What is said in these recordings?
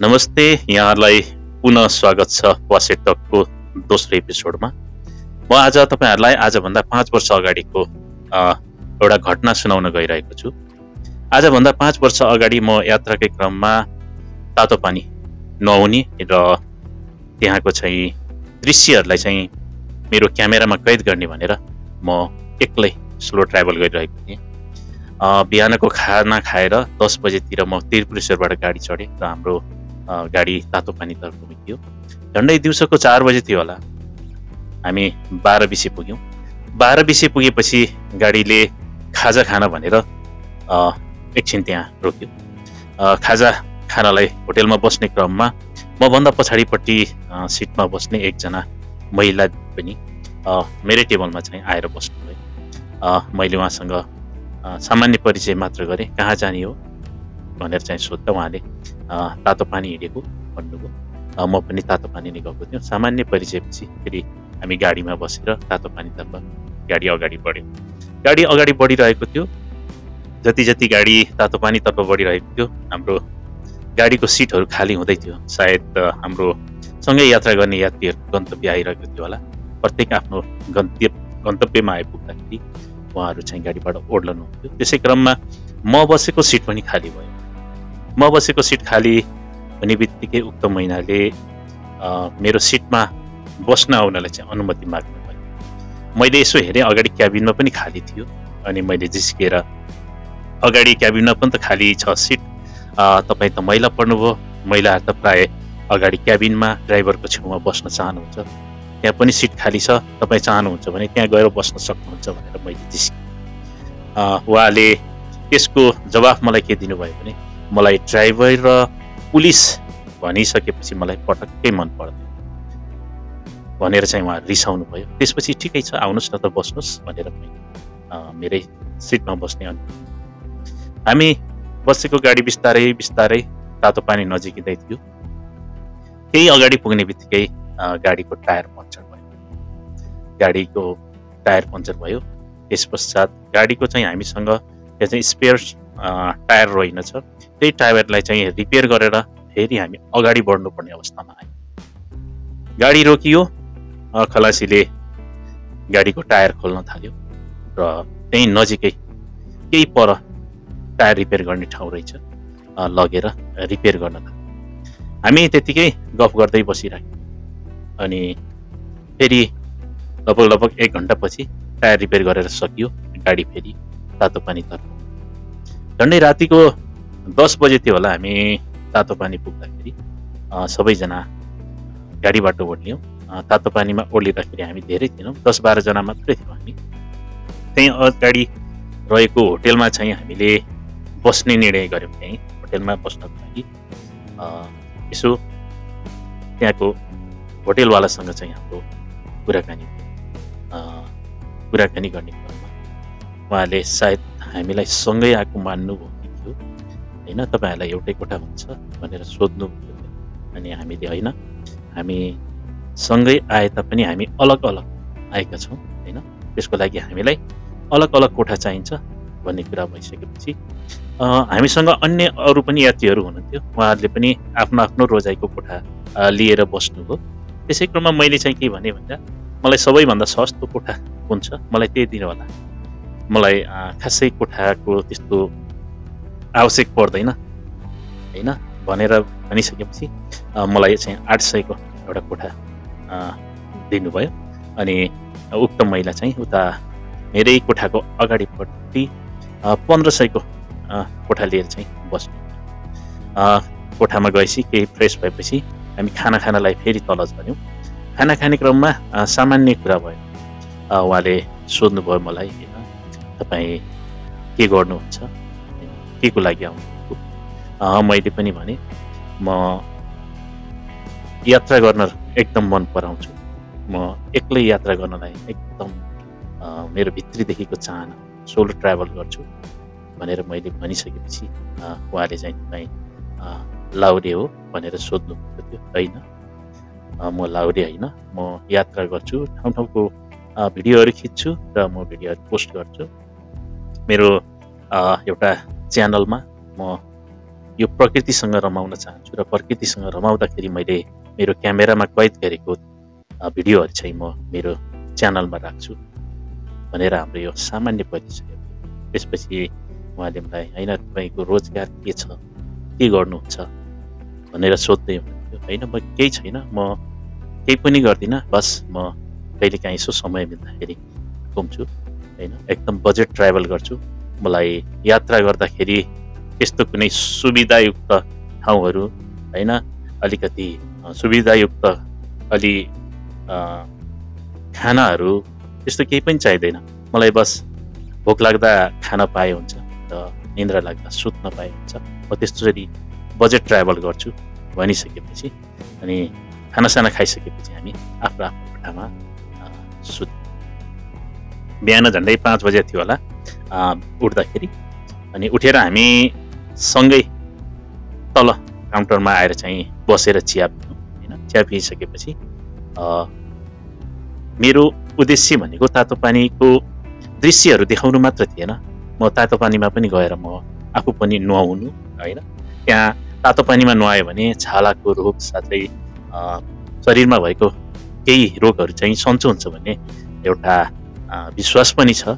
नमस्ते, यहाँहरूलाई पुनः स्वागत छ वासे टकको दोस्रो एपिसोडमा। म आज तपाईहरुलाई आजभन्दा 5 वर्ष अगाडिको एउटा घटना सुनाउन गइरहेको छु। आजभन्दा 5 वर्ष अगाडि म यात्राकै क्रममा तातोपानी नुहाउने र त्यहाँको चाहिँ दृश्यहरूलाई चाहिँ मेरो क्यामेरामा कैद गर्ने भनेर म एक्लै स्लो ट्राभल गरिरहेको थिएँ। बिहानको खाना खाएर 10 बजेतिर म त्रिपुरेश्वरबाट गाडी चढेँ र हाम्रो गाडी तातोपानीतर्फ थियो। झन्डै दिउँसोको 4 बजे थियो होला। हामी 12 बिसे पुग्यौँ। 12 बिसे पुगेपछि गाडीले खाजा खान भनेर एकछिन त्यहाँ रोक्यो। खाजा खानलाई होटेलमा बस्ने क्रममा मभन्दा पछाडिपट्टि सिटमा बस्ने एकजना महिला पनि मेरै टेबलमा चाहिँ आएर बस्नुभयो। मैले उहाँसँग सामान्य परिचय मात्र गरेँ। कहाँ जाने हो भनेर चाहिँ सोध्दा उहाँले तातो पानी हिँडेको भन्नुभयो। म पनि तातो पानी नै गएको थिएँ। सामान्य परिचयपछि फेरि हामी गाडीमा बसेर तातो पानीतर्फ गाडी अगाडि बढ्यो। गाडी अगाडि बढिरहेको थियो। जति जति गाडी तातो पानीतर्फ बढिरहेको थियो, हाम्रो गाडीको सिटहरू खाली हुँदै थियो। सायद हाम्रो सँगै यात्रा गर्ने यात्रीहरूको गन्तव्य आइरहेको थियो होला। प्रत्येक आफ्नो गन्तव्यमा आइपुग्दाखेरि उहाँहरू चाहिँ गाडीबाट ओर्लनुहुन्थ्यो। त्यसै क्रममा म बसेको सिट पनि खाली भयो। म बसेको सिट खाली हुने बित्तिकै उक्त महिलाले मेरो सिटमा बस्न आउनलाई चाहिँ अनुमति माग्नुभयो। मैले यसो हेरेँ, अगाडि क्याबिनमा पनि खाली थियो। अनि मैले जिस्केर अगाडि क्याबिनमा पनि त खाली छ सिट, तपाईँ त महिला पर्नुभयो, महिलाहरू त प्राय अगाडि क्याबिनमा ड्राइभरको छेउमा बस्न चाहनुहुन्छ, त्यहाँ पनि सिट खाली छ, तपाईँ चाहनुहुन्छ भने त्यहाँ गएर बस्न सक्नुहुन्छ भनेर मैले जिस्केँ। उहाँले त्यसको जवाफ मलाई के दिनुभयो भने, मलाई ड्राइभर र पुलिस भनिसकेपछि मलाई पटक्कै मन पर्दैन भनेर चाहिँ उहाँ रिसाउनु भयो। त्यसपछि ठिकै छ, आउनुहोस् न त बस्नुहोस् भनेर मेरै सिटमा बस्ने अनि हामी बसेको गाडी बिस्तारै बिस्तारै तातो पानी नजिकिँदै थियो। केही अगाडि पुग्ने बित्तिकै गाडीको टायर पङ्चर भयो। गाडीको टायर पङ्चर भयो। त्यस पश्चात गाडीको चाहिँ हामीसँग त्यहाँ चाहिँ स्पेयर टायर रहेनछ। त्यही टायरलाई चाहिँ रिपेयर गरेर फेरि हामी अगाडि बढ्नुपर्ने अवस्थामा आयो। गाडी रोकियो। खलासीले गाडीको टायर खोल्न थाल्यो र त्यही नजिकै केही पर टायर रिपेयर गर्ने ठाउँ रहेछ, लगेर रिपेयर गर्न थाल्यो। हामी त्यतिकै गफ गर्दै बसिराख्यौँ। अनि फेरि लगभग 1 घन्टापछि टायर रिपेयर गरेर सकियो। गाडी फेरि तातो पानीतर्फ। झन्डै रातिको 10 बजे थियो होला। हामी तातो पानी पुग्दाखेरि सबैजना गाडीबाट ओर्लियौँ। तातो पानीमा ओर्लिँदाखेरि हामी धेरै थिएनौँ, 10-12 जना मात्रै थियौँ हामी। त्यहीँ अगाडि रहेको होटेलमा चाहिँ हामीले बस्ने निर्णय गऱ्यौँ। त्यहीँ होटेलमा बस्नको लागि यसो त्यहाँको होटेलवालासँग चाहिँ हाम्रो कुराकानी गर्ने क्रममा उहाँले सायद हामीलाई सँगै आएको मान्नुभयो कि थियो, होइन, तपाईँहरूलाई एउटै कोठा हुन्छ भनेर सोध्नुभयो। अनि हामीले होइन, हामी सँगै आए तापनि हामी अलग अलग आएका छौँ, होइन, त्यसको लागि हामीलाई अलग अलग कोठा चाहिन्छ भन्ने कुरा भइसकेपछि हामीसँग अन्य अरू पनि यात्रीहरू हुनुहुन्थ्यो। उहाँहरूले पनि आफ्नो आफ्नो रोजाइको कोठा लिएर बस्नुभयो। त्यसै क्रममा मैले चाहिँ के भने भन्दा, मलाई सबैभन्दा सस्तो कोठा कुन छ मलाई त्यही दिनु होला। मलाई खासै कोठाको त्यस्तो आवश्यक पर्दैन, होइन भनेर भनिसकेपछि मलाई चाहिँ 800 को एउटा कोठा दिनुभयो। अनि उक्त महिला चाहिँ उता मेरै कोठाको अगाडिपट्टि 1500 को कोठा लिएर चाहिँ बस्नु। कोठामा गएपछि केही फ्रेस भएपछि हामी खाना खानलाई फेरि तल झऱ्यौँ। खाना खाने क्रममा सामान्य कुरा भयो। उहाँले सोध्नुभयो मलाई, होइन, तपाईँ के गर्नुहुन्छ, के को लागि आउनुभएको? मैले पनि भने म यात्रा गर्न एकदम मन पराउँछु, म एक्लै यात्रा गर्नलाई एकदम मेरो भित्रीदेखिको चाहना, सोलो ट्राभल गर्छु भनेर मैले भनिसकेपछि उहाँले चाहिँ तपाईँ लाउरे हो भनेर सोध्नुभएको थियो। होइन, म लाउरे होइन, म यात्रा गर्छु, ठाउँ ठाउँको भिडियोहरू खिच्छु र म भिडियोहरू पोस्ट गर्छु। मेरो एउटा च्यानलमा म यो प्रकृतिसँग रमाउन चाहन्छु र प्रकृतिसँग रमाउँदाखेरि मैले मेरो क्यामेरामा कैद गरेको भिडियोहरू चाहिँ म मेरो च्यानलमा राख्छु भनेर हाम्रो यो सामान्य परिचय। त्यसपछि उहाँले मलाई होइन तपाईँको रोजगार के छ, के गर्नुहुन्छ भनेर सोध्दै हुनुहुन्थ्यो। होइन म केही छैन, म केही पनि गर्दिनँ, बस म कहिलेकाहीँ यसो समय मिल्दाखेरि घुम्छु, होइन एकदम बजेट ट्राभल गर्छु। मलाई यात्रा गर्दाखेरि त्यस्तो कुनै सुविधायुक्त ठाउँहरू होइन, अलिकति सुविधायुक्त अलि खानाहरू त्यस्तो केही पनि चाहिँदैन। मलाई बस भोक लाग्दा खान पाए हुन्छ र निन्द्रा लाग्दा सुत्न पाए हुन्छ। म त्यसरी बजेट ट्राभल गर्छु भनिसकेपछि अनि खानासाना खाइसकेपछि हामी आफ्नो आफ्नो कोठामा सुत्। बिहान झन्डै 5 बजे थियो होला उठ्दाखेरि। अनि उठेर हामी सँगै तल काउन्टरमा आएर चाहिँ बसेर चिया पियौँ। होइन चिया पिइसकेपछि मेरो उद्देश्य भनेको तातो पानीको दृश्यहरू देखाउनु मात्र थिएन, म तातो पानीमा पनि गएर म आफू पनि नुहाउनु। होइन त्यहाँ तातो पानीमा नुहायो भने छालाको रोग साथै शरीरमा भएको केही रोगहरू चाहिँ सन्चो हुन्छ भन्ने एउटा विश्वास पनि छ।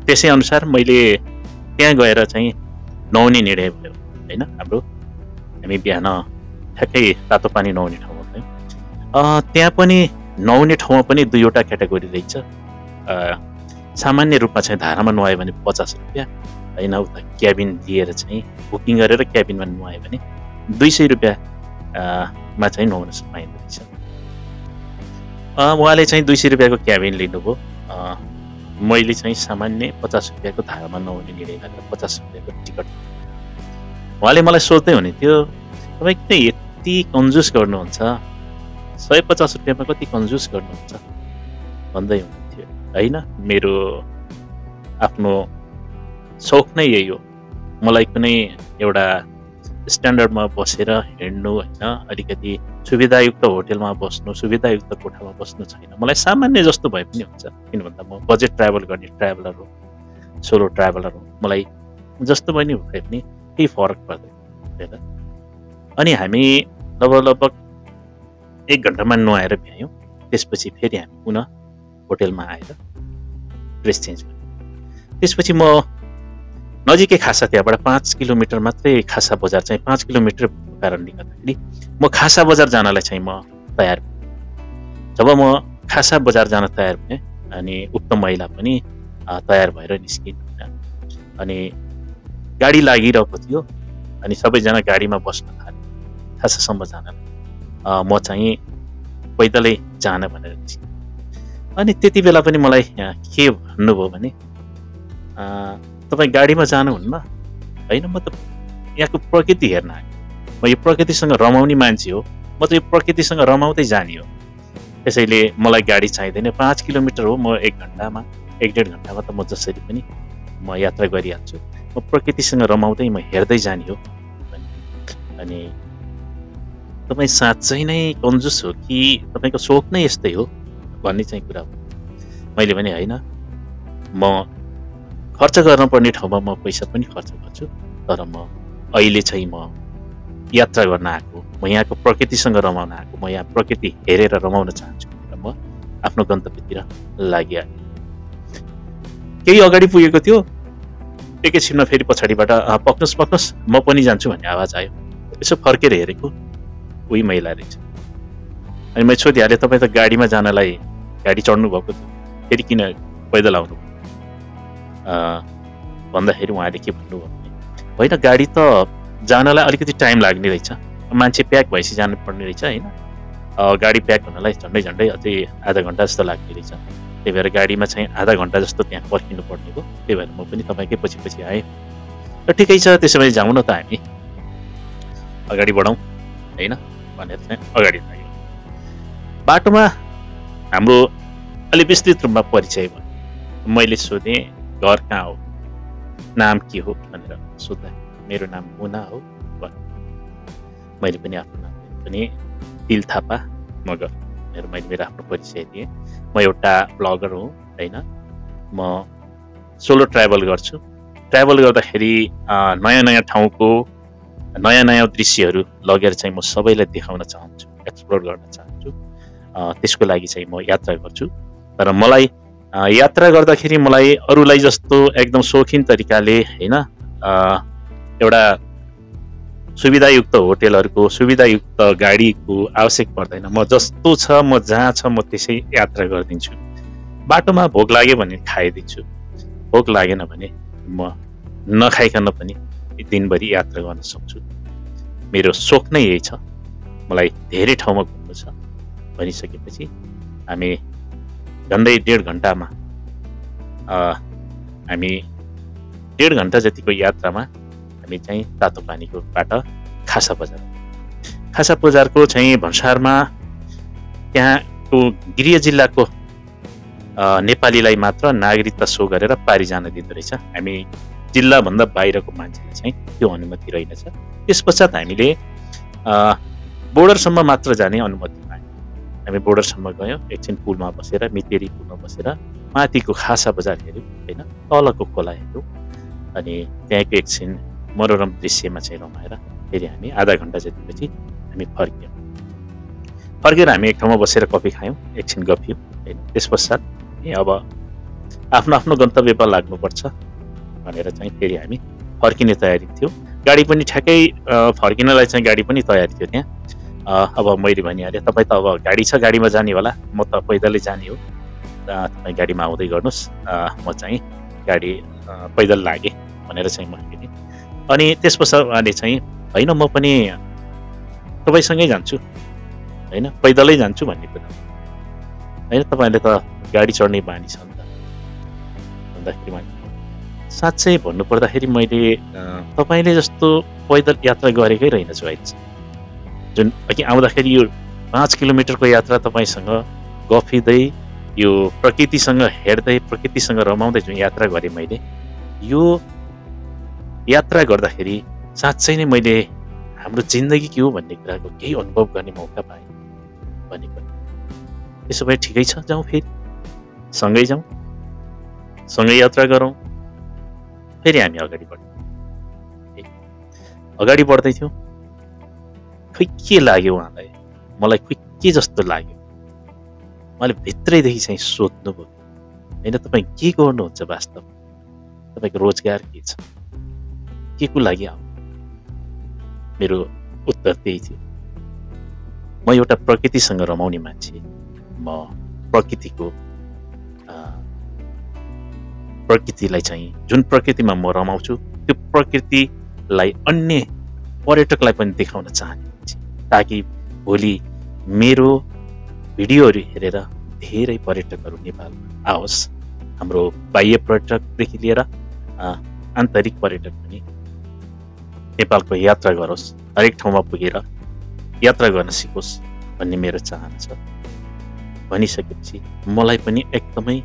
त्यसै अनुसार मैले त्यहाँ गएर चाहिँ नुहाउने निर्णय भयो। होइन हाम्रो हामी बिहान ठ्याक्कै तातो पानी नुहाउने ठाउँमा गयौँ। त्यहाँ पनि नुहाउने ठाउँमा पनि 2वटा क्याटेगोरी रहेछ। सामान्य रूपमा चाहिँ धारामा नुहायो भने 50 रुपियाँ, होइन उता क्याबिन लिएर चाहिँ बुकिङ गरेर क्याबिनमा नुहायो भने 200 रुपियाँमा चाहिँ नुहाउन पाइँदो रहेछ। उहाँले चाहिँ 200 रुपियाँको क्याबिन लिनुभयो, मैले चाहिँ सामान्य 50 रुपियाँको धारामा नुहाउने निर्णय गरेर 50 रुपियाँको टिकट। उहाँले मलाई सोध्दै हुनुहुन्थ्यो, तपाईँ किन यति कन्जुस गर्नुहुन्छ, 150 रुपियाँमा कति कन्जुस गर्नुहुन्छ भन्दै हुनुहुन्थ्यो। होइन मेरो आफ्नो सौख नै यही हो। मलाई कुनै एउटा स्ट्यान्डर्डमा बसेर हिँड्नु, होइन अलिकति सुविधायुक्त होटेलमा बस्नु, सुविधायुक्त कोठामा बस्नु छैन। मलाई सामान्य जस्तो भए पनि हुन्छ, किन भन्दा म बजेट ट्राभल गर्ने ट्राभलर हो, सोलो ट्राभलर हो। मलाई जस्तो पनि भए पनि केही फरक पर्दैन। अनि हामी लगभग 1 घन्टामा नुहाएर भ्यायौँ। त्यसपछि फेरि हामी पुनः होटेलमा आएर ड्रेस चेन्ज गऱ्यौँ। त्यसपछि म नजिकै खासा, त्यहाँबाट 5 किलोमिटर मात्रै खासा बजार चाहिँ 5 किलोमिटर कारणले गर्दाखेरि म खासा बजार जानलाई चाहिँ म तयार भएँ। जब म खासा बजार जान तयार भएँ अनि उक्त महिला पनि तयार भएर निस्किन्। अनि गाडी लागिरहेको थियो अनि सबैजना गाडीमा बस्न थाले खासासम्म जानलाई। म चाहिँ पैदलै जान भनेर निस्केँ। अनि त्यति बेला पनि मलाई के भन्नुभयो भने, तपाईँ गाडीमा जानुहुन्न, होइन म त यहाँको प्रकृति हेर्न आएँ, म यो प्रकृतिसँग रमाउने मान्छे हो, म त यो प्रकृतिसँग रमाउँदै जाने हो, त्यसैले मलाई गाडी चाहिँदैन। 5 किलोमिटर हो, म 1 घन्टामा 1.5 घन्टामा त म जसरी पनि म यात्रा गरिहाल्छु, म प्रकृतिसँग रमाउँदै म हेर्दै जाने हो। अनि तपाईँ साँच्चै नै कन्जुस हो कि तपाईँको सोख नै यस्तै हो भन्ने चाहिँ कुरा हो। मैले भने होइन, म खर्च गर्नुपर्ने ठाउँमा म पैसा पनि खर्च गर्छु, तर म अहिले चाहिँ म यात्रा गर्न आएको, म यहाँको प्रकृतिसँग रमाउन आएको, म यहाँ प्रकृति हेरेर रमाउन चाहन्छु र म आफ्नो गन्तव्यतिर लागिहालेँ। केही अगाडि पुगेको थियो, एकैछिनमा फेरि पछाडिबाट पक्नुहोस् म पनि जान्छु भन्ने आवाज आयो। यसो फर्केर हेरेको उही महिला रहेछ। अनि मैले सोधिहालेँ, तपाईँ त गाडीमा जानलाई गाडी चढ्नु भएको थियो, फेरि किन पैदल आउनु भन्दाखेरि उहाँले के भन्नुभयो भने, होइन गाडी त जानलाई अलिकति टाइम लाग्ने रहेछ, मान्छे प्याक भएपछि जानुपर्ने रहेछ, होइन गाडी प्याक हुनलाई झन्डै अझै आधा घन्टा जस्तो लाग्ने रहेछ। त्यही भएर गाडीमा चाहिँ आधा घन्टा जस्तो त्यहाँ पर्खिनु पर्ने हो। त्यही भएर म पनि तपाईँकै पछि आएँ। र ठिकै छ, त्यसो भए जाउँ न त, हामी अगाडि बढौँ होइन भनेर चाहिँ अगाडि लाग्यो। बाटोमा हाम्रो अलि विस्तृत रूपमा परिचय भयो। मैले सोधेँ, घर कहाँ हो, नाम के हो भनेर सोध्दा मेरो नाम मुना हो भने मैले पनि आफ्नो नाम पनि तिल थापा मगर भनेर मैले मेरो आफ्नो परिचय दिएँ। म एउटा ब्लगर हुँ, होइन म सोलो ट्राभल गर्छु। ट्राभल गर्दाखेरि नयाँ ठाउँको नयाँ नयाँ दृश्यहरू लगेर चाहिँ म सबैलाई देखाउन चाहन्छु, एक्सप्लोर गर्न चाहन्छु। त्यसको लागि चाहिँ म यात्रा गर्छु। तर मलाई यात्रा गर्दाखेरि मलाई अरूलाई जस्तो एकदम शौखिन तरिकाले होइन एउटा सुविधायुक्त होटेलहरूको सुविधायुक्त गाडीको आवश्यक पर्दैन। म जस्तो छ म जहाँ छ म त्यसै यात्रा गरिदिन्छु। बाटोमा भोक लाग्यो भने खाइदिन्छु, भोक लागेन भने म नखाइकन पनि दिनभरि यात्रा गर्न सक्छु। मेरो सोख नै यही छ। मलाई धेरै ठाउँमा घुम्नु छ भनिसकेपछि हामी झन्डै 1.5 घन्टामा हामी 1.5 घन्टा जतिको यात्रामा हामी चाहिँ तातोपानीको बाट खासा बजारको चाहिँ भन्सारमा त्यहाँको गृह जिल्लाको नेपालीलाई मात्र नागरिकता सो गरेर पारी जान दिँदो रहेछ। हामी जिल्लाभन्दा बाहिरको मान्छेलाई चाहिँ त्यो अनुमति रहेनछ। त्यस पश्चात हामीले बोर्डरसम्म मात्र जाने अनुमति पायौँ। हामी बोर्डरसम्म गयौँ, एकछिन पुलमा बसेर मितेरी पुलमा बसेर माथिको खासा बजार हेऱ्यौँ होइन, तलको खोला हेऱ्यौँ। अनि त्यहाँको एकछिन मनोरम दृश्यमा चाहिँ रमाएर फेरि हामी आधा घन्टा जतिपछि हामी फर्केर हामी एक ठाउँमा बसेर कफी खायौँ, एकछिन गफ्यौँ होइन। त्यस पश्चात अब आफ्नो आफ्नो गन्तव्यमा लाग्नुपर्छ भनेर चाहिँ फेरि हामी फर्किने तयारी थियो। गाडी पनि ठ्याक्कै फर्किनलाई चाहिँ गाडी पनि तयारी थियो त्यहाँ। अब मैले भनिहालेँ तपाईँ त अब गाडी छ, गाडीमा जाने होला, म त पैदलै जाने हो, तपाईँ गाडीमा आउँदै गर्नुहोस्, म चाहिँ गाडी पैदल लागेँ भनेर चाहिँ म हिँडेँ। अनि त्यस पश्चात उहाँले चाहिँ होइन म पनि तपाईँसँगै जान्छु होइन, पैदलै जान्छु भन्ने कुरा होइन, तपाईँले त गाडी चढ्ने बानी छ नि त भन्दाखेरि मैले साँच्चै भन्नुपर्दाखेरि मैले तपाईँले जस्तो पैदल यात्रा गरेकै रहेनछु अहिलेसम्म। जुन अघि आउँदाखेरि यो 5 किलोमिटरको यात्रा तपाईँसँग गफिँदै यो प्रकृतिसँग हेर्दै प्रकृतिसँग रमाउँदै जुन यात्रा गरेँ मैले, यो यात्रा गर्दाखेरि साँच्चै नै मैले हाम्रो जिन्दगी के हो भन्ने कुराको केही अनुभव गर्ने मौका पाएँ भनेको। त्यसो भए ठिकै छ, जाउँ फेरि सँगै जाउँ, सँगै यात्रा गरौँ। फेरि हामी अगाडि बढ्दै थियौँ। खै के लाग्यो उहाँलाई, मलाई खै के जस्तो लाग्यो। उहाँले भित्रैदेखि चाहिँ सोध्नुभयो होइन, तपाईँ के गर्नुहुन्छ वास्तव, तपाईँको रोजगार के छ, के को लागि आउनु। मेरो उत्तर त्यही थियो, म एउटा प्रकृतिसँग रमाउने मान्छे, म प्रकृतिलाई चाहिँ जुन प्रकृतिमा म रमाउँछु त्यो प्रकृतिलाई अन्य पर्यटकलाई पनि देखाउन चाहने मान्छे, ताकि भोलि मेरो भिडियोहरू हेरेर धेरै पर्यटकहरू नेपालमा आओस्। हाम्रो बाह्य पर्यटकदेखि लिएर आन्तरिक पर्यटक पनि नेपालको यात्रा गरोस्, हरेक ठाउँमा पुगेर यात्रा गर्न सिकोस् भन्ने मेरो चाहना छ। भनिसकेपछि मलाई पनि एकदमै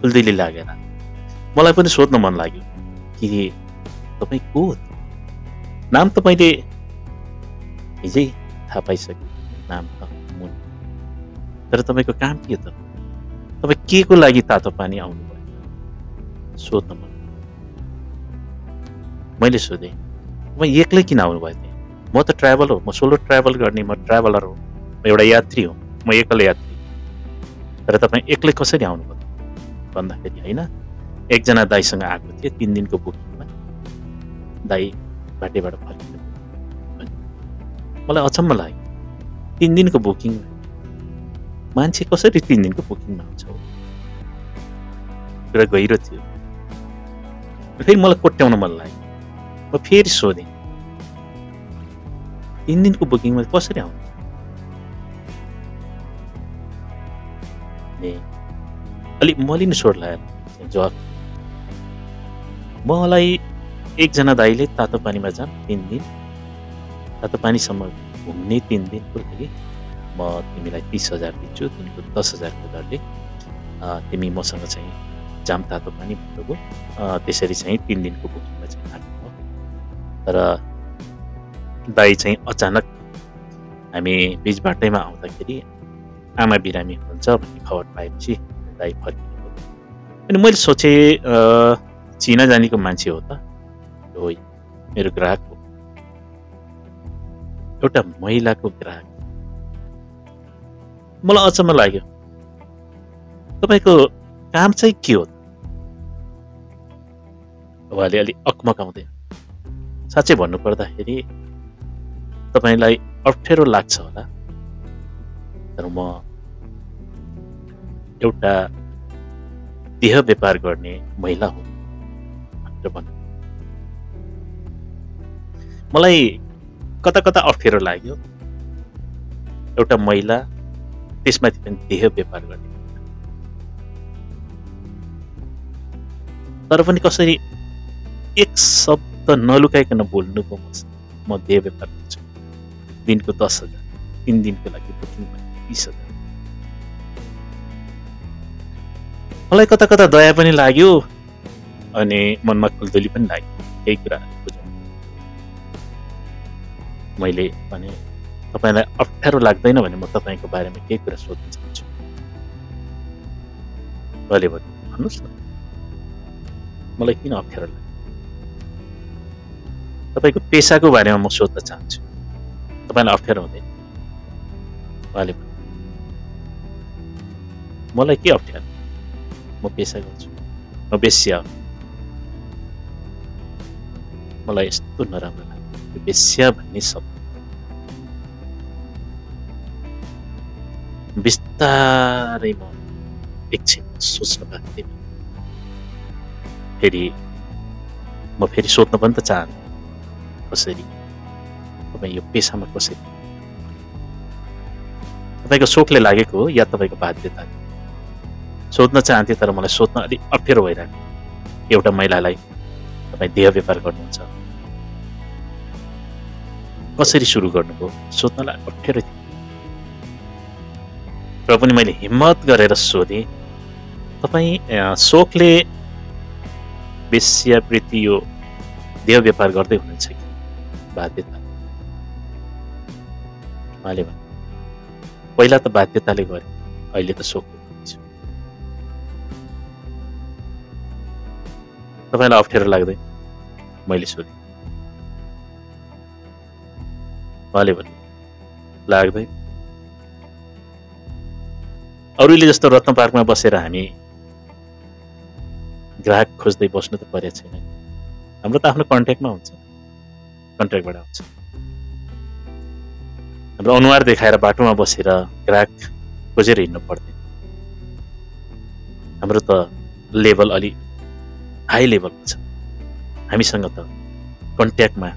खुल्दिली लागेर मलाई पनि सोध्न मन लाग्यो कि तपाईँ को हो? नाम त मैले हिजै थाहा पाइसकेँ, नाम त मुन। तर तपाईँको काम के त? तपाईँ के को लागि तातो पानी आउनुभयो सोध्न मन। मैले सोधेँ तपाईँ एक्लै किन आउनुभयो त्यहाँ? म त ट्राभल हो, म सोलो ट्राभल गर्ने, म ट्राभलर हो, म एउटा यात्री हो, म एकल यात्री। तर तपाईँ एक्लै कसरी आउनुभयो भन्दाखेरि होइन, एकजना दाईसँग आएको थिएँ 3 दिनको बुकिङमा, दाई बाटेबाट फर्किनु। मलाई अचम्म लाग्यो, 3 दिनको बुकिङमा मान्छे कसरी 3 दिनको बुकिङमा आउँछ हो? कुरा गहिरो थियो। फेरि मलाई कोट्याउन मन लाग्यो। म फेरि सोधेँ 3 दिनको बुकिङमा कसरी आउनु? अलिक मलिन स्वर लगाएर जवाफ, मलाई एकजना दाइले तातो पानीमा जान 3 दिन, तातो पानीसम्म घुम्ने 3 दिनको लागि म तिमीलाई 30,000 दिन्छु, तिमीको 10,000को दरले तिमी मसँग चाहिँ जाम तातो पानी भन्नुभयो। त्यसरी चाहिँ 3 दिनको बुकिङमा चाहिँ लाग्नुभयो। तर दाइ चाहिँ अचानक हामी बिच बाटैमा आउँदाखेरि आमा बिरामी हुनुहुन्छ भन्ने खबर पाएपछि दाइ फर्किनुभयो। अनि मैले सोचेँ चिना जानीको मान्छे हो त? होइन, मेरो ग्राहक हो, एउटा महिलाको ग्राहक। मलाई अचम्म लाग्यो, तपाईको काम चाहिँ के हो? उहाँले अलि अकमकाउँदै, साँच्चै भन्नु पर्दाखेरि तपाईलाई अप्ठ्यारो लाग्छ होला, तर म एउटा देह व्यापार गर्ने महिला हो भनेर भन्नु। मलाई कता कता अप्ठ्यारो लाग्यो, एउटा महिला, त्यसमाथि पनि देह व्यापार गर्ने। तर पनि कसरी एक शब्द नलुकाइकन बोल्नुभयो मसँग, म देह व्यापार गर्छु, दिनको 10,000, 3 दिनको लागि बुकिङ 30,000। मलाई कता कता दया पनि लाग्यो अनि मनमा खुल्दुली पनि लाग्यो। केही कुरा बुझाउनु मैले भने, तपाईलाई अप्ठ्यारो लाग्दैन भने म तपाईको बारेमा केही कुरा सोध्न चाहन्छु। उहाँले भन्नु, भन्नुहोस् न, मलाई किन अप्ठ्यारो लाग्यो? तपाईको पेसाको बारेमा म सोध्न चाहन्छु, तपाईलाई अप्ठ्यारो हुँदैन? उहाँले भन्नु, मलाई के अप्ठ्यारो? म पेसा गर्छु, म वेश्या हो। मलाई यस्तो नराम्रो लाग्यो वेश्या भन्ने शब्द। बिस्तारै म एकछिन सोच्न बाध्य भएँ। म फेरि सोध्न पनि त चाहन्छु, कसरी तपाईँ यो पेसामा कसरी? तपाईँको सोखले लागेको हो या तपाईँको बाध्यताले? सोध्न चाहन्थे, तर मलाई सोध्न अलिक अप्ठ्यारो भइरहेको। एउटा महिलालाई तपाईँ देह व्यापार गर्नुहुन्छ, कसरी सुरु गर्नुभयो सोध्नलाई अप्ठ्यारो थियो। र पनि मैले हिम्मत गरेर सोधेँ, तपाईँ सोखले वेश्यावृत्ति यो देह व्यापार गर्दै हुनुहुन्छ कि बाध्यता? उहाँले भन्नु, पहिला त बाध्यताले गरे, अहिले त सोखले गर्दैछु। तपाईलाई अप्ठ्यारो लाग्दैन? मैले सोधेँ। उहाँले भन्नु, लाग्दैन। अरूले जस्तो रत्न पार्कमा बसेर हामी ग्राहक खोज्दै बस्नु त परेको छैन। हाम्रो त आफ्नो कन्ट्याक्टमा हुन्छ, कन्ट्र्याक्टबाट आउँछ। हाम्रो अनुहार देखाएर बाटोमा बसेर ग्राहक खोजेर हिँड्नु पर्दैन। हाम्रो त लेभल अलि हाई लेभलको छ। हामीसँग त कन्ट्याक्टमा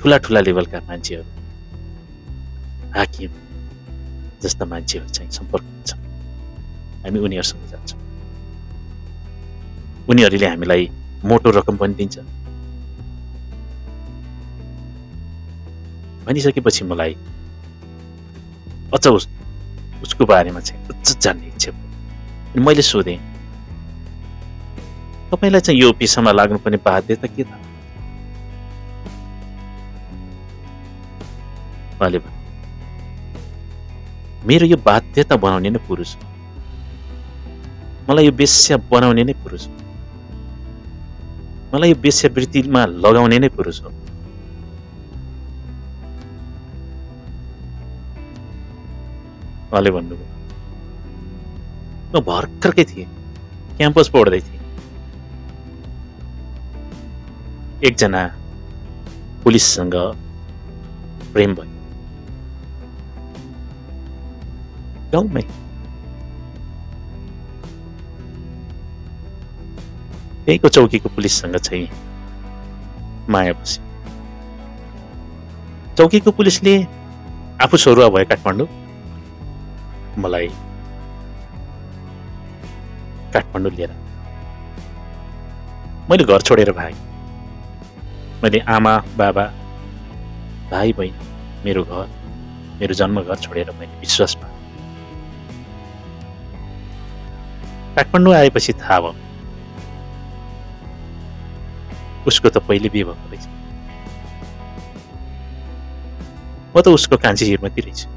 ठुला ठुला लेभलका मान्छेहरू, हाकिम जस्ता मान्छेहरू चाहिँ सम्पर्क हुन्छ। हामी उनीहरूसँग जान्छौँ, उनीहरूले हामीलाई मोटो रकम पनि दिन्छ। भनिसकेपछि मलाई अझ उसको बारेमा चाहिँ अझ जान्ने इच्छा भयो। मैले सोधेँ, तपाईलाई चाहिँ यो पेसामा लाग्नुपर्ने बाध्यता के त? उहाँले भन्नु, मेरो यो बाध्यता बनाउने नै पुरुष हो, मलाई यो वेश्या बनाउने नै पुरुष हो, मलाई यो वेश्यावृत्तिमा लगाउने नै पुरुष हो। उहाँले भन्नुभयो, म भर्खरकै थिएँ, क्याम्पस पढ्दै थिएँ। एकजना पुलिससँग प्रेम भयो, गाउँमै। त्यहीको चौकीको पुलिससँग चाहिँ माया बस्यो। चौकीको पुलिसले आफू सरुवा भयो काठमाडौँ, मलाई काठमाडौँ लिएर। मैले घर छोडेर भागेँ। मैले आमा बाबा भाइ बहिनी, मेरो घर, मेरो जन्मघर छोडेर मैले विश्वासमा काठमाडौँ आएपछि थाहा भयो उसको त पहिले बिहे भएको रहेछ। म त उसको कान्छी श्रीमती रहेछु।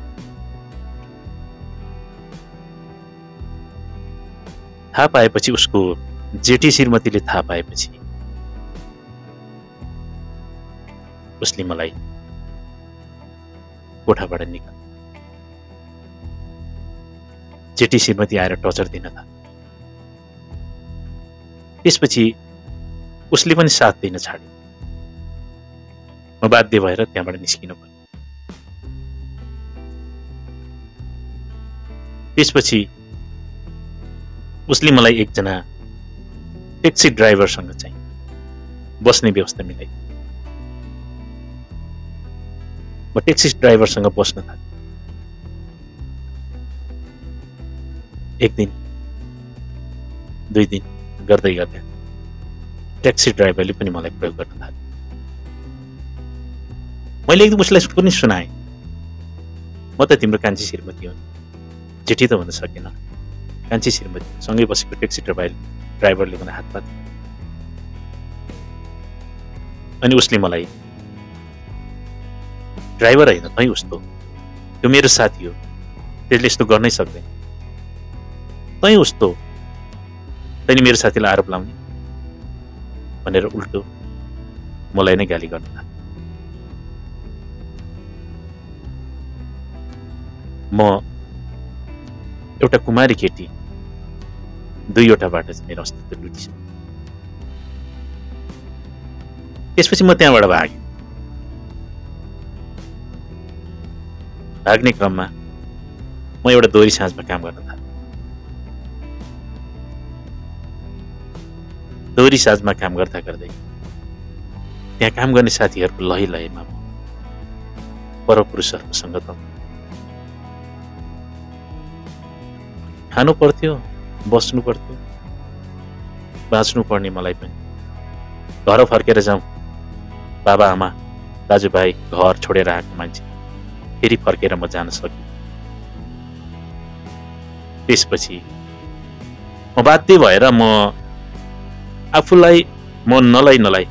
थाहा पाएपछि, उसको जेठी श्रीमतीले थाहा पाएपछि उसले मलाई कोठाबाट निकाल्यो। जेठी श्रीमती आएर टर्चर दिन थाल्यो। त्यसपछि उसले पनि साथ दिन छाड्यो। म बाध्य भएर त्यहाँबाट निस्किनु पर्यो। त्यसपछि उसले मलाई एकजना ट्याक्सी ड्राइभरसँग चाहिँ बस्ने व्यवस्था मिलाइ। म ट्याक्सी ड्राइभरसँग बस्न थालेँ। एक दिन, 2 दिन गर्दै गर्दै ट्याक्सी ड्राइभरले पनि मलाई प्रयोग गर्न थाल्यो। मैले एकदम उसलाई पनि सुनाएँ, म त तिम्रो कान्छी श्रीमती हुँ, जेठी त हुन सकेन, कान्छी श्रीमती सँगै बसेको ट्याक्सी ड्राइभरले मलाई हात पात्यो। अनि उसले मलाई, ड्राइभर होइन तै उस्तो, त्यो मेरो साथी हो, त्यसले यस्तो गर्नै सक्दैन, तै उस्तो, तैँले मेरो साथीलाई आरोप लाउने भनेर उल्टो मलाई नै गाली गर्न थाल्यो। म एउटा कुमारी केटी, 2वटाबाट चाहिँ मेरो अस्तित्व लुटिसक्यो। त्यसपछि म त्यहाँबाट भागेँ। भाग्ने क्रममा म एउटा दोहोरी साँझमा काम गर्न थालेँ। दोहोरी साँझमा काम गर्दा गर्दै त्यहाँ काम गर्ने साथीहरूको लही लहीमा परपुरुषहरूको सङ्गतमा खानु पर्थ्यो, बस्नु पर्थ्यो, बाँच्नु पर्ने मलाई पनि। घर फर्केर जाउँ, बाबा आमा दाजुभाइ घर छोडेर आएको मान्छे फेरि फर्केर म जान सकेँ। त्यसपछि म बाध्य भएर म आफूलाई नलाई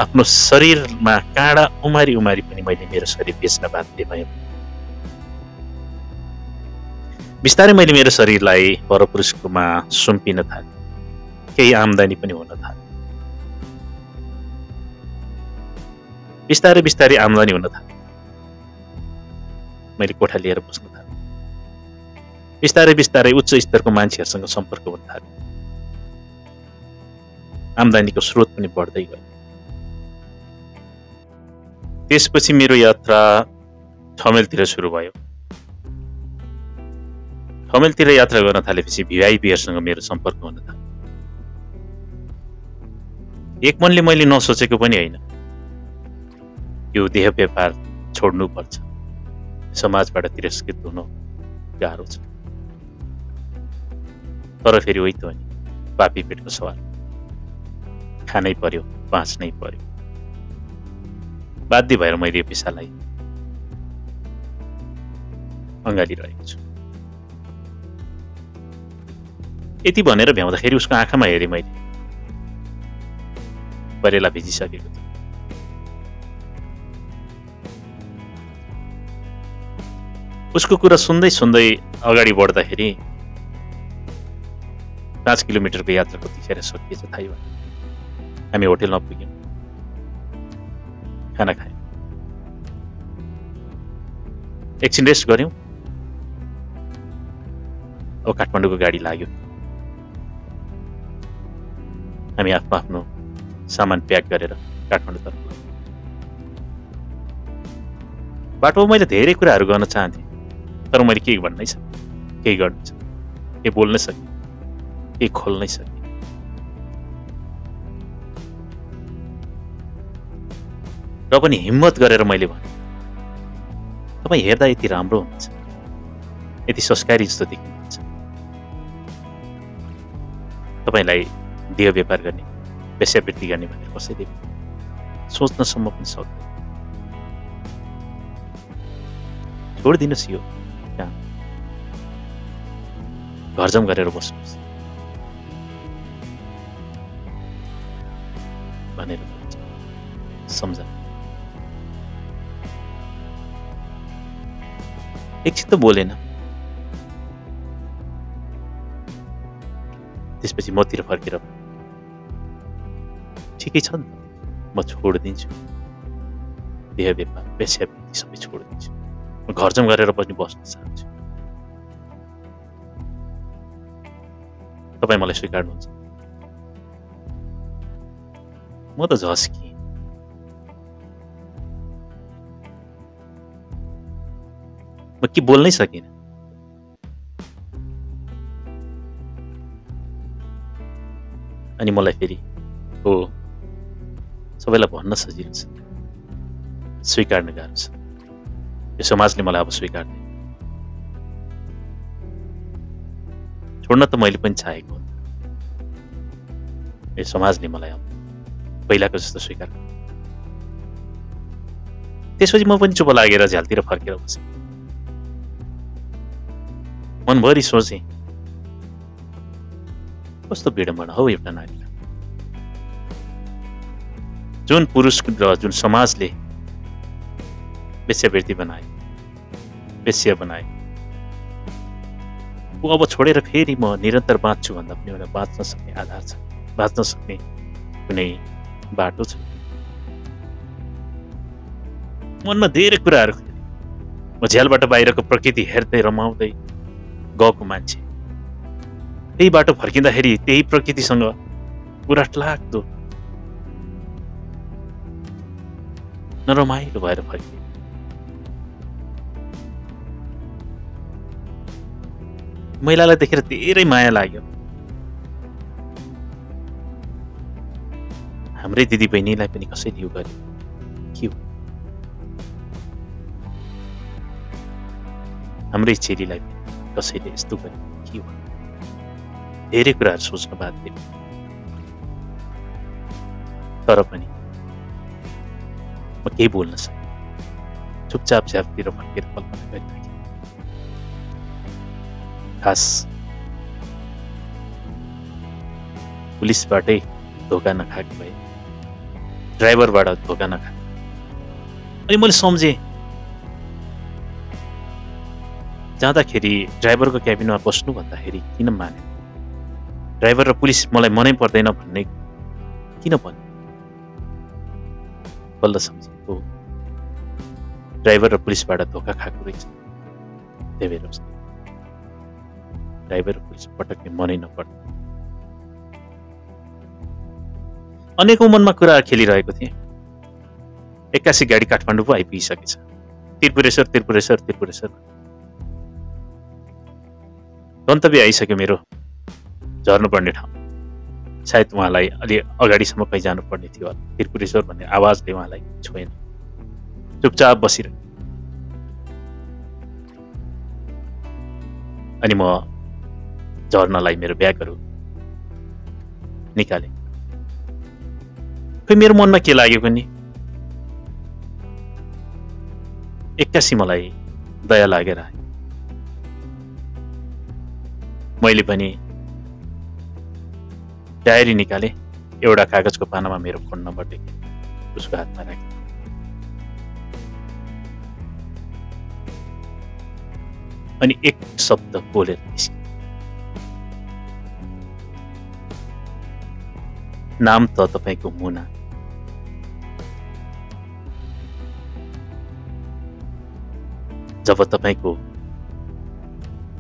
आफ्नो शरीरमा काँडा उमारी पनि मैले मेरो शरीर बेच्न बाध्य भएँ। बिस्तारै मैले मेरो शरीरलाई परपुरुषकोमा सुम्पिन थालेँ। केही आम्दानी पनि हुन थाल्यो। बिस्तारै आम्दानी हुन थाल्यो। मैले कोठा लिएर बस्न थालेँ। बिस्तारै उच्च स्तरको मान्छेहरूसँग सम्पर्क हुन थाल्यो। आम्दानीको स्रोत पनि बढ्दै गयो। त्यसपछि मेरो यात्रा ठमेलतिर सुरु भयो। ठमेलतिर यात्रा गर्न थालेपछि भिआइपीहरूसँग मेरो सम्पर्क हुन थाल्यो। एक मनले मैले नसोचेको पनि होइन, यो देह व्यापार छोड्नुपर्छ, समाजबाट तिरस्कृत हुनु गाह्रो छ। तर फेरि उही त हो नि, पापी पेटको सवाल, खानै पर्यो, बाँच्नै पर्यो। बाध्य भएर मैले यो पेसालाई अँगालिरहेको छु। यति भनेर भ्याउँदाखेरि उसको आँखामा हेरेँ मैले, परेला भिजिसकेको थियो। उसको कुरा सुन्दै अगाडि बढ्दाखेरि 5 किलोमिटरको यात्रा कतिखेर सकिएछ थाहै भएन। हामी होटेलमा पुग्यौँ, खाना खायौँ, एकछिन रेस्ट गऱ्यौँ। अब काठमाडौँको गाडी लाग्यो। हामी आफ्नो सामान प्याक गरेर काठमाडौँतर्फ लाग्यौँ। बाटोमा मैले धेरै कुराहरू गर्न चाहन्थेँ, तर मैले केही भन्नै सकेँ, केही गर्न सकेँ, केही बोल्न सकेँ, केही खोल्नै सकेँ। र पनि हिम्मत गरेर मैले भने, तपाईँ हेर्दा यति राम्रो हुनुहुन्छ, यति संस्कारी जस्तो देखिनुहुन्छ, तपाईँलाई देह व्यापार गर्ने, वेश्यावृत्ति गर्ने भनेर कसैले सोच्नसम्म पनि सक्दैन। छोडिदिनुहोस् यो काम, घरजम गरेर बस्नुहोस् भनेर सम्झ। एकछिन त बोलेन। त्यसपछि मतिर फर्केर, ठिकै छ नि, म छोडिदिन्छु, देह व्यापार वेश्यावृत्ति सबै छोडिदिन्छु। म घरजम गरेर पनि बस्न चाहन्छु। तपाईँ मलाई स्वीकार्नुहुन्छ? म त झस्किएँ। म के बोल्नै सकिनँ। अनि मलाई फेरि हो सबैलाई भन्न सजिलो छ, स्वीकार्न गाह्रो छ। यो समाजले मलाई अब स्वीकार्दैन। छोड्न त मैले पनि चाहेको हो। यो समाजले मलाई अब पहिलाको जस्तो स्वीकार गर्दैन। त्यसपछि म पनि चुप लागेर झ्यालतिर फर्केर बसेँ। मनभरि सोचेँ, कस्तो विडम्बना हो एउटा नारीलाई। जुन पुरुष र जुन समाजले वेश्यावृत्ति बनाए, वेश्या बनाए, ऊ अब छोडेर फेरि म निरन्तर बाँच्छु भन्दा पनि एउटा बाँच्न सक्ने आधार छ, बाँच्न सक्ने कुनै बाटो छ। मनमा धेरै कुराहरू खेले। म झ्यालबाट बाहिरको प्रकृति हेर्दै रमाउँदै गएको मान्छे, त्यही बाटो फर्किँदाखेरि त्यही प्रकृतिसँग उराट लाग्दो नरमाइलो भएर फर्किए। महिलालाई देखेर धेरै माया लाग्यो। हाम्रै दिदी बहिनीलाई पनि कसैले यो गर्यो के हो? हाम्रै चेलीलाई पनि कसैले यस्तो गर्यो के हो? धेरै कुराहरू सोच्न बाध्य। तर पनि म केही बोल्न सकेँ। चुपचाप झ्यालतिर फर्केर कल्पना गरिरहेँ। खास पुलिसबाटै धोका नखाएको भए, ड्राइभरबाट धोका नखाएको। अनि मैले सम्झेँ, जाँदाखेरि ड्राइभरको क्याबिनमा बस्नु भन्दाखेरि किन माने? ड्राइभर र पुलिस मलाई मनै पर्दैन भन्ने किन भन्यो? बल्ल सम्झेँ, हो ड्राइभर र पुलिसबाट धोका खाएको रहेछ। त्यही भएर ड्राइभर र पुलिस पटक्कै मनै नपर्ने। अनेकौं मनमा कुरा खेलिरहेको थिएँ। 81 गाडी काठमाडौँ पो आइपुगिसकेछ। त्रिपुरेश्वर त्रिपुरेश्वर त्रिपुरेश्वर गन्तव्य आइसक्यो मेरो झर्नुपर्ने ठाउँ। सायद उहाँलाई अलि अगाडिसम्म कहीँ जानुपर्ने थियो होला। त्रिपुरेश्वर भन्ने आवाजले उहाँलाई छोएन। चुपचाप बसिरहे। अनि म झर्नलाई मेरो ब्यागहरू निकालेँ। खै मेरो मनमा के लाग्यो भने 81 मलाई दया लागेर आयो। मैले पनि डायरी निकालेँ। एउटा कागजको पानामा मेरो फोन नम्बर लेखेँ, उसको हातमा राखेँ। अनि एक शब्द बोलेर निस्केँ, नाम त तपाईको मुना। जब तपाईको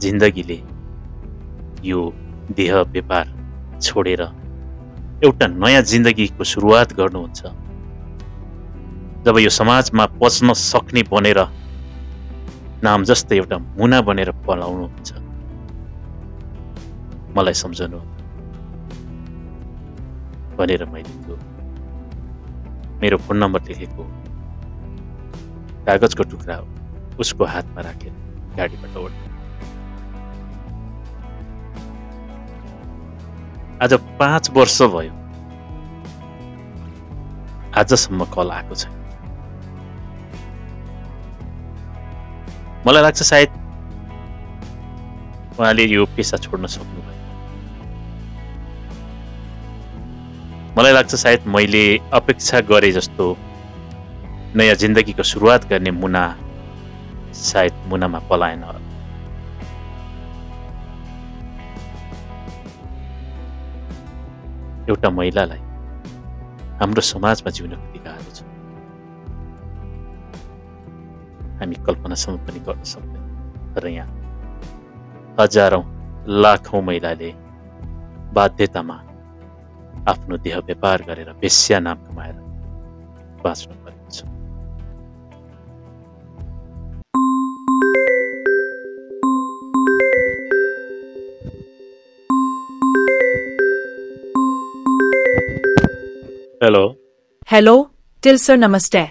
जिन्दगीले यो देह व्यापार छोडेर एउटा नयाँ जिन्दगीको सुरुवात गर्नुहुन्छ, जब यो समाजमा पच्न सक्ने बनेर नाम जस्तै एउटा मुना बनेर पलाउनुहुन्छ, मलाई सम्झनु भनेर मैले त्यो मेरो फोन नम्बर लेखेको कागजको टुक्रा उसको हातमा राखेर गाडीबाट ओर्ने। आज 5 वर्ष भयो, आजसम्म कल आएको छ। मलाई लाग्छ सायद उहाँले यो पेसा छोड्न सक्नुभयो। मलाई लाग्छ सायद मैले अपेक्षा गरे जस्तो नयाँ जिन्दगीको सुरुवात गर्ने मुना सायद मुनामा पलाएन होला। एउटा महिलालाई हाम्रो समाजमा जिउन कति गाह्रो छ। हामी कल्पनासम्म पनि गर्न सक्दैन। तर यहाँ हजारौं लाखौं महिलाले बाध्यतामा आफ्नो देह व्यापार गरेर वेश्या नाम कमाएर बाँच्नु परेको छ। हेलो हेलो टिल सर, नमस्ते।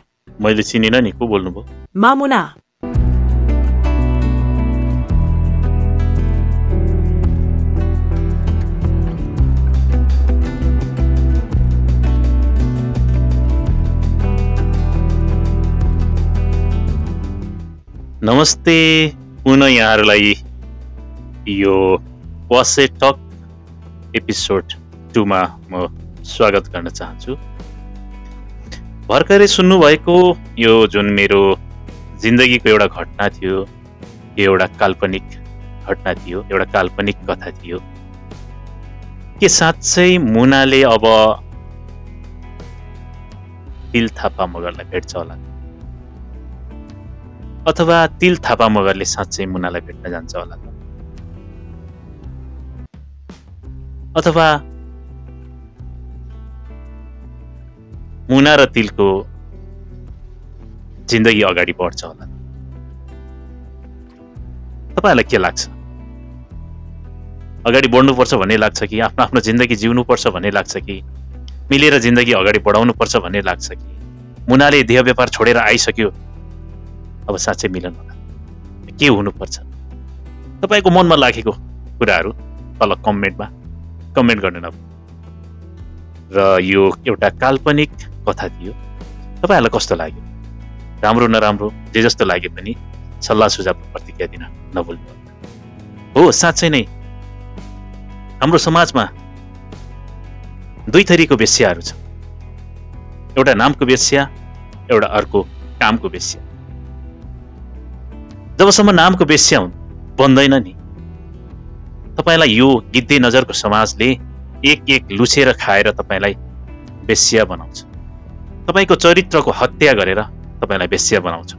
मैले चिनिनँ नि, को बोल्नुभयो? मामुना। नमस्ते पुनः यहाँहरूलाई यो वासे टक एपिसोड 2 मा म स्वागत गर्न चाहन्छु। भर्खरै सुन्नुभएको यो जुन मेरो जिन्दगीको एउटा घटना थियो, यो एउटा काल्पनिक घटना थियो, एउटा काल्पनिक कथा थियो। के साँच्चै मुनाले अब तिल थापा मगरलाई भेट्छ होला, अथवा तिल थापा मगरले साँच्चै मुनालाई भेट्न जान्छ होला, अथवा मुना र तिलको जिन्दगी अगाडि बढ्छ होला। तपाईलाई के लाग्छ? अगाडि बढ्नुपर्छ भन्ने लाग्छ कि आफ्नो आफ्नो जिन्दगी जिउनुपर्छ भन्ने लाग्छ कि मिलेर जिन्दगी अगाडि बढाउनु पर्छ भन्ने लाग्छ कि मुनाले देह व्यापार छोडेर आइसक्यो, अब साँच्चै मिलन होला, के हुनुपर्छ? तपाईको मनमा लागेको कुराहरू तल कमेन्टमा कमेन्ट गर्नु न। र यो एउटा काल्पनिक कथा थियो, तपाईहरुलाई कस्तो लाग्यो? राम्रो नराम्रो जे जस्तो लागे पनि सल्लाह सुझाव प्रतिक्रिया दिन नभुल्नु। हो, साँच्चै नै हाम्रो समाजमा दुई थरीको वेश्याहरू छ। एउटा नामको वेश्या, एउटा अर्को कामको वेश्या। जबसम्म नामको वेश्या बन्दैन नि, तपाईलाई यो गिद्धे नजरको समाजले एक लुछेर खाएर तपाईलाई वेश्या बनाउँछ। तपाईको चरित्रको हत्या गरेर तपाईलाई वेश्या बनाउँछ।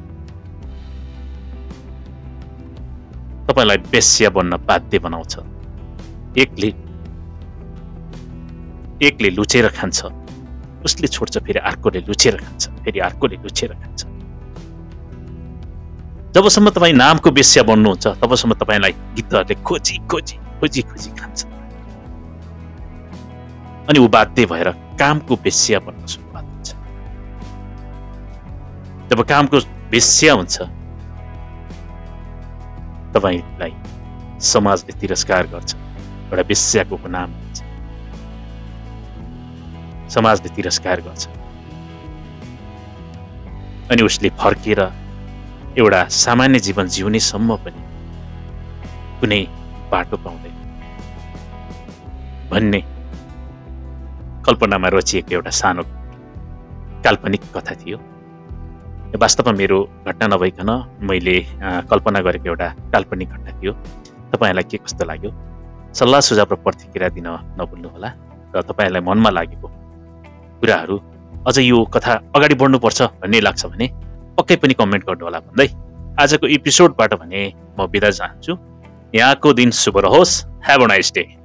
तपाईलाई वेश्या बन्न बाध्य बनाउँछ। एकले लुचेर खान्छ, उसले छोड्छ, फेरि अर्कोले लुचेर खान्छ, फेरि अर्कोले लुचेर खान्छ। जबसम्म तपाईँ नामको वेश्या बन्नुहुन्छ तबसम्म तपाईलाई गिद्धहरूले खोजी खोजी खोजी खोजी खान्छ। अनि ऊ बाध्य भएर कामको वेश्या बन्न सुरुवात हुन्छ। जब कामको वेश्या हुन्छ तपाईलाई समाजले तिरस्कार गर्छ। एउटा वेश्याको नाम हुन्छ, समाजले तिरस्कार गर्छ। अनि उसले फर्केर एउटा सामान्य जीवन जिउनेसम्म पनि कुनै बाटो पाउँदैन भन्ने कल्पनामा रचिएको एउटा सानो काल्पनिक कथा थियो। वास्तवमा मेरो घटना नभइकन मैले कल्पना गरेको एउटा काल्पनिक घटना थियो। तपाईहरुलाई के कस्तो लाग्यो? सल्लाह सुझाव र प्रतिक्रिया दिन नभुल्नुहोला। र तपाईहरुलाई मनमा लागेको कुराहरू अझ यो कथा अगाडि बढ्नुपर्छ भन्ने लाग्छ भने पक्कै पनि कमेन्ट गर्नुहोला भन्दै आजको एपिसोडबाट भने म बिदा चाहन्छु। यहाँको दिन शुभ रहोस्। Have a nice day.